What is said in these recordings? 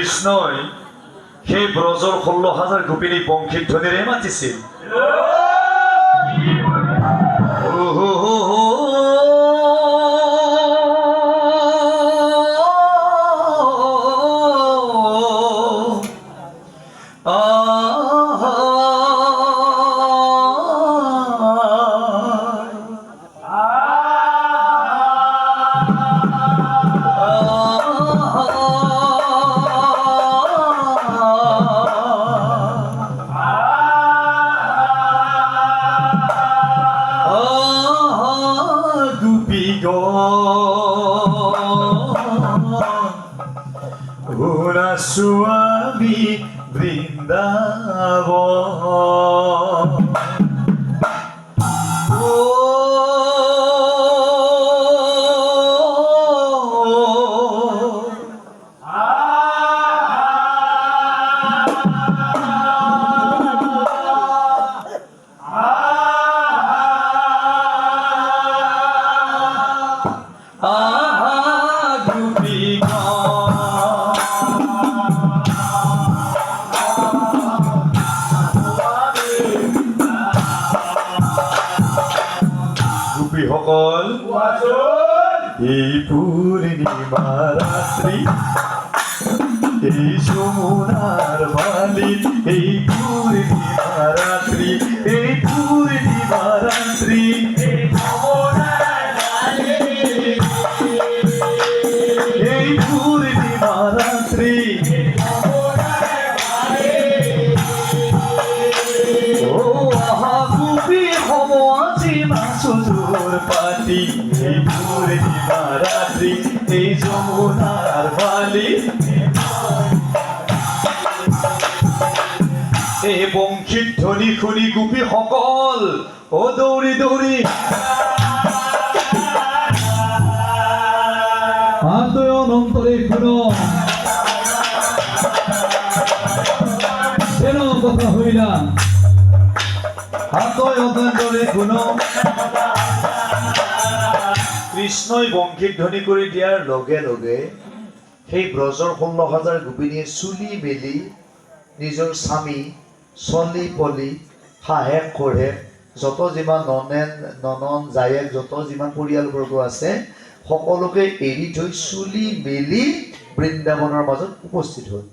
কৃষ্ণই সেই ব্ৰজৰ 16,000 গোপিনী বংশীৰ ধ্বনিৰে মাতিছিল। Swami Vrindavan. সকল এই পূর্ণিমা রাত্রি এই যমুনার বালি এই পূর্ণিমা রাত্রি এই পূর্ণিমা রাত্রি এই পূর্ণিমা রাত্রি ও আহা গুপি হব আজি মাসুর পাতি এই পূর্ণিমা রাত্রি এই যমুনার বালি এই বংশীৰ ধ্বনি শুনি গোপী সকল ও দৌৰি দৌৰি অন্তৰে শুনো কেন কথা হইলা অন্তৰে শুনো কৃষ্ণই বংশীৰ ধ্বনি কৰি দিয়াৰ লগে লগে সেই ব্ৰজৰ 16,000 গোপিনীয়ে চুলি মেলি নিজৰ স্বামী চলি পলি হাহেক কঢ়েক যত যিমান ননন জায়েক যত যিমান পৰিয়ালবৰ্গ আছে সকলোকে এৰি থৈ চুলি মেলি বৃন্দাবনৰ মাজত উপস্থিত হ'ল।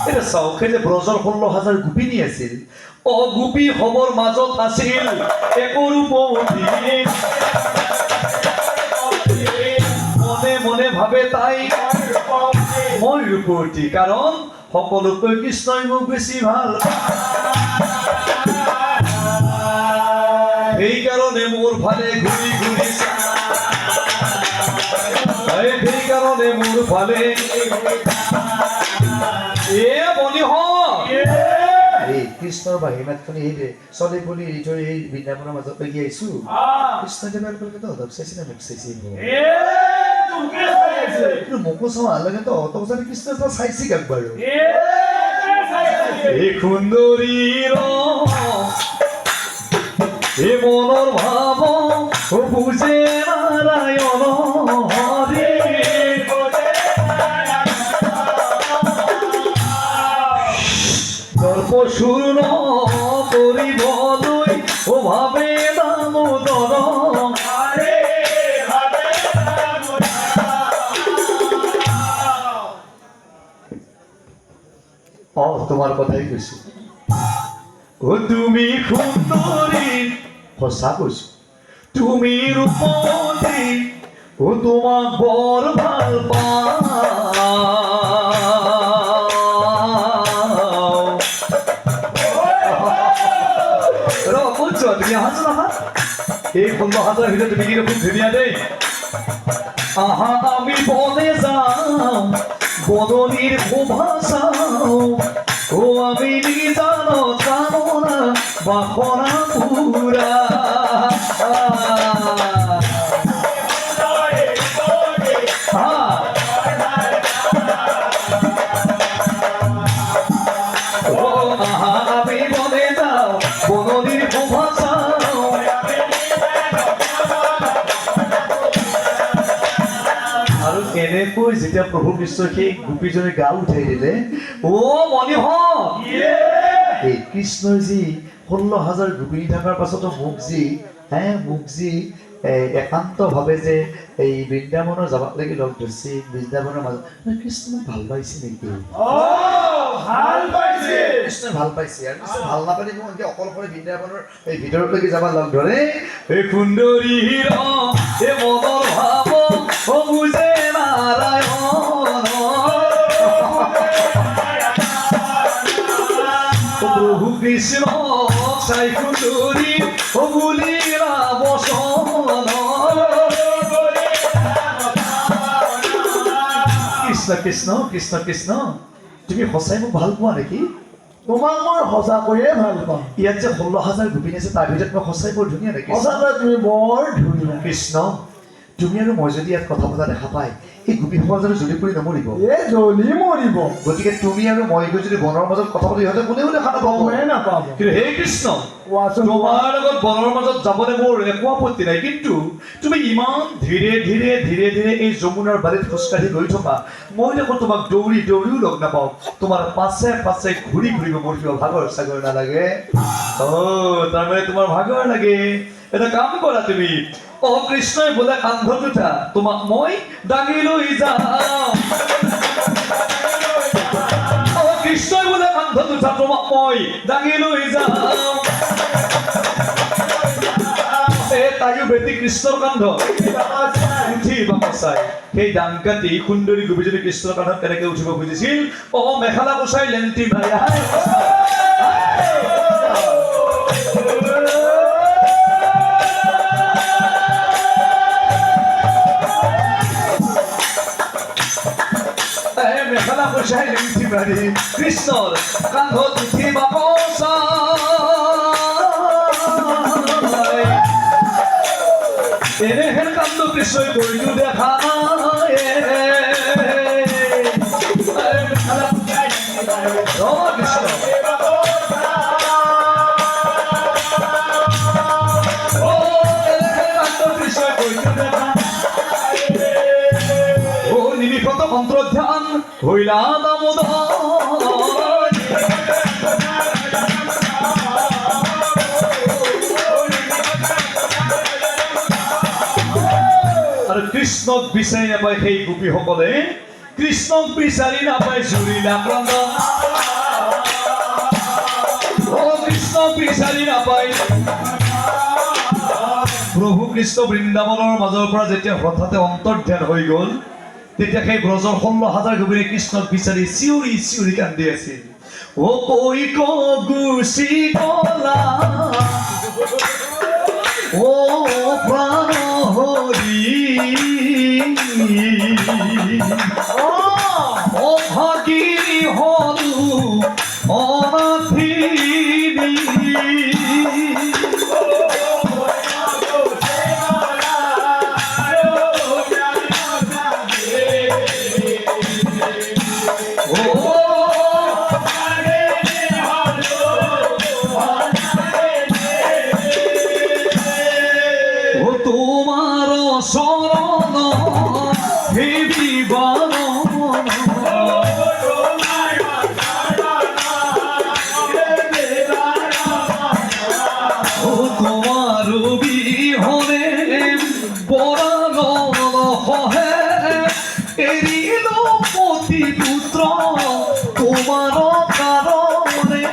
এটা চাওকে যে ব্ৰজৰ 16,000 গোপিনী আছিল গোপী হবৰ মাজত আছিল একৰূপৱতী মনে মনে ভাবে তাই মই ৰূপৱতী কাৰণ সকলোকৈ কৃষ্ণই মোক বেছি ভাল সেইকাৰণে মোৰ ফালে ঘূৰি ঘূৰি সেইকাৰণে মোৰ ফালে কৃষ্ণৰ বাহিমাতখনি সেইদে চলি পলি এৰি থৈ এই বৃন্দাবনৰ মাজত লাগি আহিছো কৃষ্ণদেৱৰ কলকে তহঁতক চাইছি না মোক চাইছি মোকো চাওঁ লাগে তহঁতক যদি কৃষ্ণ চাইছি কাক বাৰু এই সুন্দৰীৰ এই মনৰ ভাৱ বুজে নাৰায়ণ হৰি দৰ্পশূৰ্ণ কৰিবলৈ ভাবে দামোদৰ তোমাৰ কথাই কৈছো তুমি সুন্দৰী সঁচা কৈছো তুমি ৰূপৱতী তোমাক বৰ ভাল তুমি আহাছ নহা এই 16,000 ভিতৰত তুমি কি খুব ধুনীয়া দেই আহা আমি বনে যাওঁ বদনিৰ শোভা চাওঁ আমি নিজানত কামনা বাসনা পুৰা আমি বনে যাওঁ বদনিৰ শোভা চাওঁ আৰু এনেকুৱা কৈ যেতিয়া প্ৰভু কৃষ্ণই সেই গোপীজনী গাল উঠাই দিলে, মণিহৰ এই কৃষ্ণই যি 16,000 গোপিনী থকাৰ পাছতো মোক যি একান্তভাৱে যে এই বৃন্দাবনৰ যাবাক লাগি লগ ধৰিছে, বৃন্দাবনৰ মাজত কৃষ্ণ ভাল পাইছে নেকি? কৃষ্ণই ভাল পাইছে আৰু কৃষ্ণ ভাল নাপালে মোক এনেকৈ অকলশৰে বৃন্দাবনৰ এই ভিতৰলৈকে যাব লগ ধৰে। এই সুন্দৰী মনৰ ভাৱ বুজে নাৰায়ণ, প্ৰভু কৃষ্ণ চাই সুন্দৰী বুলি বচন। কৃষ্ণ কৃষ্ণ কৃষ্ণ কৃষ্ণ, তুমি সঁচাই মোক ভাল পোৱা নেকি? তোমাক মই সঁচাকৈয়ে ভাল পাওঁ। ইয়াত যে 16,000 গোপিনী আছে, তাৰ ভিতৰত মই সঁচাই বৰ ধুনীয়া নেকি? সঁচাকৈ তুমি বৰ ধুনীয়া। কৃষ্ণ, তুমি আৰু মই যদি ইয়াত কথা পতা দেখা পাই, এই গোপীসকল যদি জ্বলি পৰি নমৰিব? জ্বলি মৰিব। গতিকে তুমি আৰু মই গৈ যদি বনৰ মাজত কথা পাতি, সিহঁতে কোনেও দেখা নাপাব। কিন্তু হে কৃষ্ণ, তোমাৰ লগত বনৰ মাজত যাবলৈ মোৰ একো আপত্তি নাই, কিন্তু তুমি ইমান ধীৰে ধীৰে ধীৰে ধীৰে এই যমুনাৰ বাৰীত খোজকাঢ়ি গৈ থকা, মই দেখোন তোমাক দৌৰিও লগ নাপাওঁ। তোমাৰ পাছে পাছে ঘূৰি ঘূৰিব মোৰ কিবা ভাগৰ চাগৰ নালাগে? তাৰমানে তোমাৰ ভাগৰ লাগে। এটা কাম কৰা তুমি, কৃষ্ণই বোলে কান্ধত উঠা, তোমাক মই দাঙি লৈ যাম। কৃষ্ণই বোলে কান্ধত উঠা, তোমাক মই দাঙি লৈ যাম। তাইও বেটি কৃষ্ণৰ কান্ধত উঠি বাকচাই সেই ডাংকাটি সুন্দৰী গোপীজনী কৃষ্ণৰ কান্ধত কেনেকে উঠিব খুজিছিল? মেখেলা কোচাই লেংটি ভাই মেখেলা কোচাই লেংটি মাৰি কৃষ্ণৰ কান্ধত উঠি বাকচাই এনেহেন কাণ্ড কৃষ্ণই কৰিলো দেখা নিমিষত অন্তৰ্ধান হইলা দামোদৰ আৰু কৃষ্ণক বিচাৰি নাপায় সেই গোপীসকলে, কৃষ্ণক বিচাৰি নাপায় জুৰিলা ক্ৰন্দ, কৃষ্ণক বিচাৰি নাপায়। প্ৰভু কৃষ্ণ বৃন্দাবনৰ মাজৰ পৰা যেতিয়া হঠাতে অন্তৰ্ধান হৈ গ'ল, তেতিয়া সেই ব্ৰজৰ 16,000 গোপিনী কৃষ্ণক বিচাৰি চিঞৰি চিঞৰি কান্দি আছিল। কৈ গুচি গলা প্ৰাণ হৰি, অভাগী হলো অনাথিনী। তোমাৰ শৰণ হে জীবন, তোমাৰ বিহনে পৰাণ হহে এৰিল পতি পুত্ৰ তোমাৰ কাৰণে।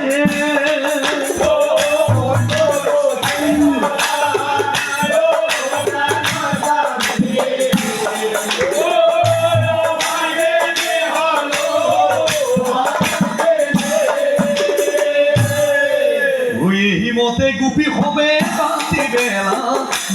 হিমতে গোপী হবে